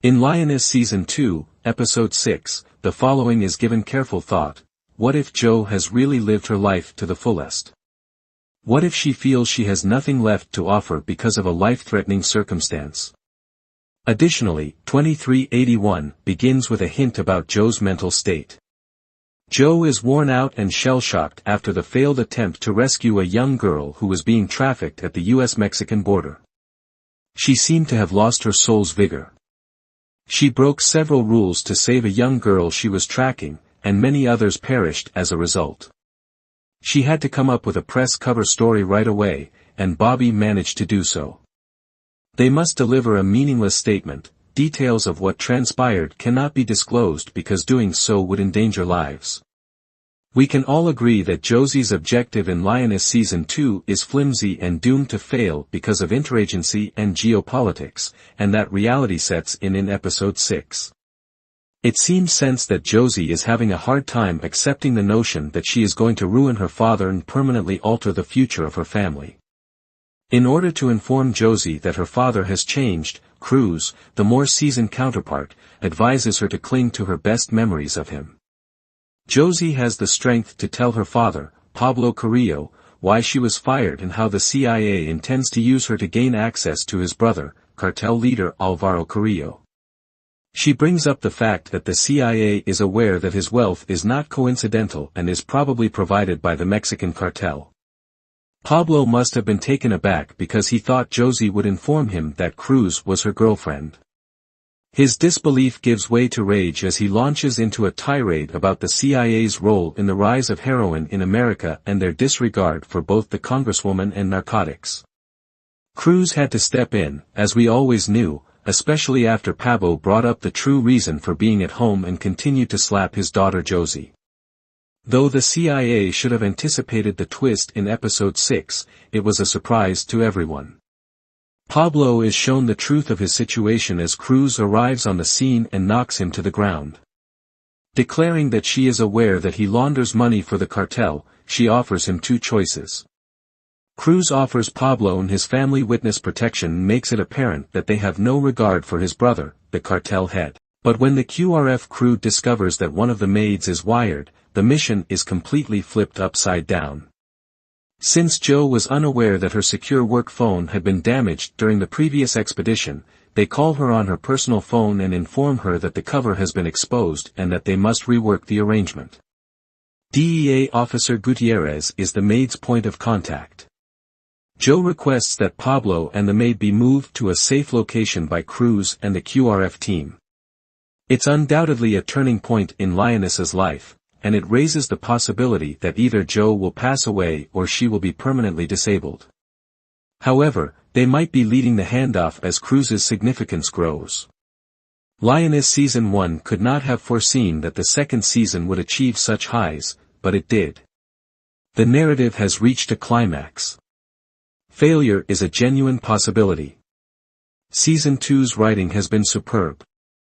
In Lioness Season 2, Episode 6, the following is given careful thought. What if Jo has really lived her life to the fullest? What if she feels she has nothing left to offer because of a life-threatening circumstance? Additionally, 2381 begins with a hint about Jo's mental state. Jo is worn out and shell-shocked after the failed attempt to rescue a young girl who was being trafficked at the US-Mexican border. She seemed to have lost her soul's vigor. She broke several rules to save a young girl she was tracking, and many others perished as a result. She had to come up with a press cover story right away, and Bobby managed to do so. They must deliver a meaningless statement. Details of what transpired cannot be disclosed because doing so would endanger lives. We can all agree that Josie's objective in Lioness Season 2 is flimsy and doomed to fail because of interagency and geopolitics, and that reality sets in Episode 6. It seems sense that Josie is having a hard time accepting the notion that she is going to ruin her father and permanently alter the future of her family. In order to inform Josie that her father has changed, Cruz, the more seasoned counterpart, advises her to cling to her best memories of him. Josie has the strength to tell her father, Pablo Carrillo, why she was fired and how the CIA intends to use her to gain access to his brother, cartel leader Alvaro Carrillo. She brings up the fact that the CIA is aware that his wealth is not coincidental and is probably provided by the Mexican cartel. Pablo must have been taken aback because he thought Josie would inform him that Cruz was her girlfriend. His disbelief gives way to rage as he launches into a tirade about the CIA's role in the rise of heroin in America and their disregard for both the Congresswoman and narcotics. Cruz had to step in, as we always knew, especially after Pablo brought up the true reason for being at home and continued to slap his daughter Josie. Though the CIA should have anticipated the twist in Episode 6, it was a surprise to everyone. Pablo is shown the truth of his situation as Cruz arrives on the scene and knocks him to the ground. Declaring that she is aware that he launders money for the cartel, she offers him two choices. Cruz offers Pablo and his family witness protection and makes it apparent that they have no regard for his brother, the cartel head. But when the QRF crew discovers that one of the maids is wired, the mission is completely flipped upside down. Since Jo was unaware that her secure work phone had been damaged during the previous expedition, they call her on her personal phone and inform her that the cover has been exposed and that they must rework the arrangement. DEA Officer Gutierrez is the maid's point of contact. Jo requests that Pablo and the maid be moved to a safe location by Cruz and the QRF team. It's undoubtedly a turning point in Lioness's life, and it raises the possibility that either Jo will pass away or she will be permanently disabled. However, they might be leading the handoff as Cruz's significance grows. Lioness Season 1 could not have foreseen that the second season would achieve such highs, but it did. The narrative has reached a climax. Failure is a genuine possibility. Season 2's writing has been superb.